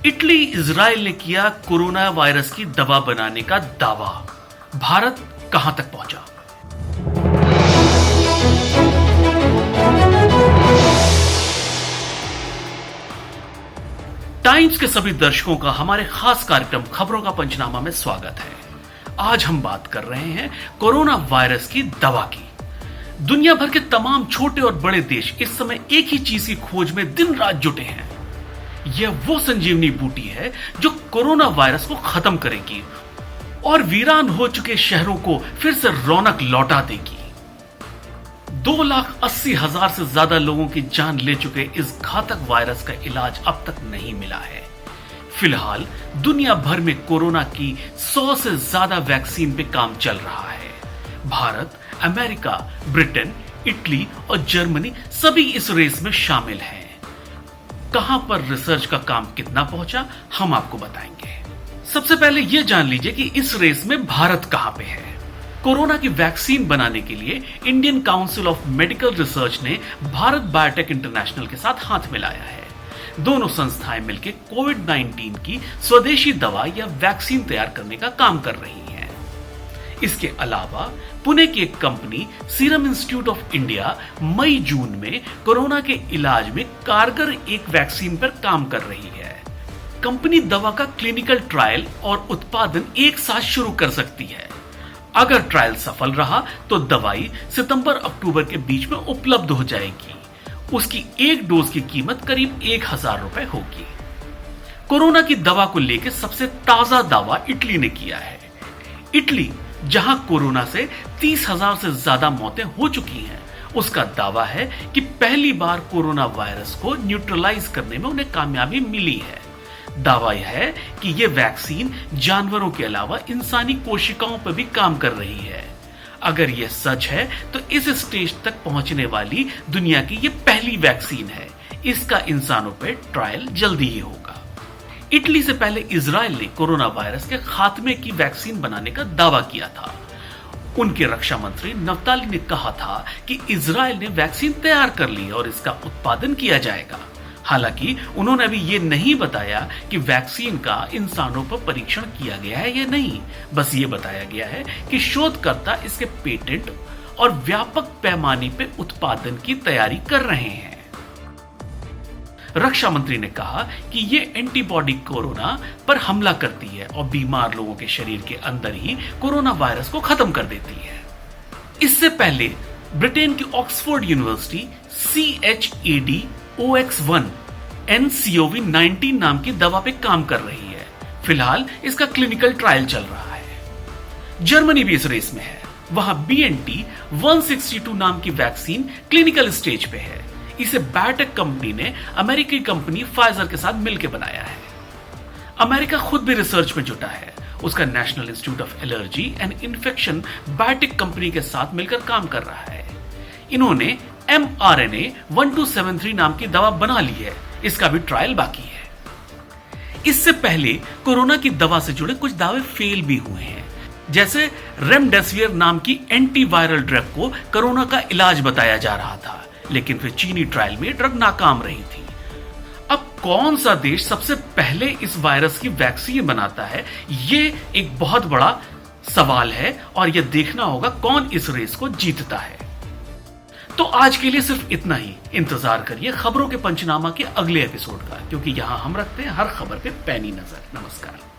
Italy Israel ने किया corona virus की दवा बनाने का दावा। भारत कहां तक पहुंचा? टाइम्स के सभी दर्शकों का हमारे खास कार्यक्रम खबरों का पंचनामा में स्वागत है। आज हम बात कर रहे हैं कोरोना वायरस की दवा की। दुनिया भर के तमाम छोटे और बड़े देश इस समय एक ही चीज की खोज में दिन रात जुटे हैं। यह वो संजीवनी बूटी है जो कोरोना वायरस को खत्म करेगी और वीरान हो चुके शहरों को फिर से रौनक लौटा देगी। 2,80,000 से ज्यादा लोगों की जान ले चुके इस घातक वायरस का इलाज अब तक नहीं मिला है। फिलहाल दुनिया भर में कोरोना की 100 से ज्यादा वैक्सीन पे काम चल रहा है। भारत, अमेरिका, ब्रिटेन, इटली और जर्मनी सभी इस रेस में शामिल हैं। कहां पर रिसर्च का काम कितना पहुंचा, हम आपको बताएंगे। सबसे पहले यह जान लीजिए कि इस रेस में भारत कहां पे है। कोरोना की वैक्सीन बनाने के लिए Indian council of medical research ने भारत बायोटेक इंटरनेशनल के साथ हाथ मिलाया है। दोनों संस्थाएं मिलकर कोविड-19 की स्वदेशी दवा या वैक्सीन तैयार करने का काम कर रही हैं। इसके अलावा पुणे की एक company Serum Institute of India मई-जून में कोरोना के इलाज में कारगर एक वैक्सीन पर काम कर रही है। कंपनी दवा का क्लिनिकल ट्रायल और उत्पादन एक साथ शुरू कर सकती है। अगर ट्रायल सफल रहा तो दवाई सितंबर-अक्टूबर के बीच में उपलब्ध हो जाएगी। उसकी एक डोज की कीमत करीब 1,000 रुपए होगी। कोरोना की दवा को लेकर सबसे ताजा दावा इटली ने किया है। इटली, जहां कोरोना से 30,000 से ज्यादा मौतें हो चुकी हैं, उसका दावा है कि पहली बार कोरोना वायरस को न्यूट्रलाइज करने में उन्हें कामयाबी मिली है। दावा यह है कि यह वैक्सीन जानवरों के अलावा इंसानी कोशिकाओं पर भी काम कर रही है। अगर यह सच है तो इस स्टेज तक पहुंचने वाली दुनिया की यह पहली वैक्सीन है। इसका इंसानों पर ट्रायल जल्दी ही होगा। इटली से पहले इजराइल ने कोरोना वायरस के खात्मे की वैक्सीन बनाने का दावा किया था। उनके रक्षा मंत्री नफ्ताली ने कहा था कि इजराइल ने वैक्सीन तैयार कर ली और इसका उत्पादन किया जाएगा। हालांकि उन्होंने अभी ये नहीं बताया कि वैक्सीन का इंसानों पर परीक्षण किया गया है या नहीं। बस ये बताया गया है कि शोधकर्ता इसके पेटेंट और व्यापक पैमाने पे उत्पादन की तैयारी कर रहे हैं। रक्षा मंत्री ने कहा कि ये एंटीबॉडी कोरोना पर हमला करती है और बीमार लोगों के शरीर के अंदर ही कोरोना वायरस को खत्म कर देती है। इससे पहले ब्रिटेन की ऑक्सफोर्ड यूनिवर्सिटी CHAdOX1 nCoV-19 नाम की दवा पे काम कर रही है। फिलहाल इसका क्लिनिकल ट्रायल चल रहा है। जर्मनी भी इस रेस में है। वहां BNT162 नाम की वैक्सीन क्लिनिकल स्टेज पे है। इसे बायोटेक कंपनी ने अमेरिकी कंपनी फाइजर के साथ मिलकर बनाया है। अमेरिका खुद भी रिसर्च में जुटा है। उसका national institute of allergy and infection biotech company के साथ मिलकर काम कर रहा है। इन्होंने mRNA-1273 नाम की दवा बना ली है। इसका भी ट्रायल बाकी है। इससे पहले कोरोना की दवा से जुड़े कुछ दावे फेल भी हुए हैं। जैसे रेमडेसिविर नाम की एंटीवायरल ड्रग को कोरोना का इलाज बताया जा रहा था, लेकिन फिर चीनी ट्रायल में ड्रग नाकाम रही थी। अब कौन सा देश सबसे पहले इस वायरस की वैक्सीन बनाता है, ये एक बहुत बड़ा सवाल है और यह देखना होगा कौन इस रेस को जीतता है। तो आज के लिए सिर्फ इतना ही। इंतजार करिए खबरों के पंचनामा के अगले एपिसोड का, क्योंकि यहां हम रखते हैं हर खबर पे पैनी नजर। नमस्कार।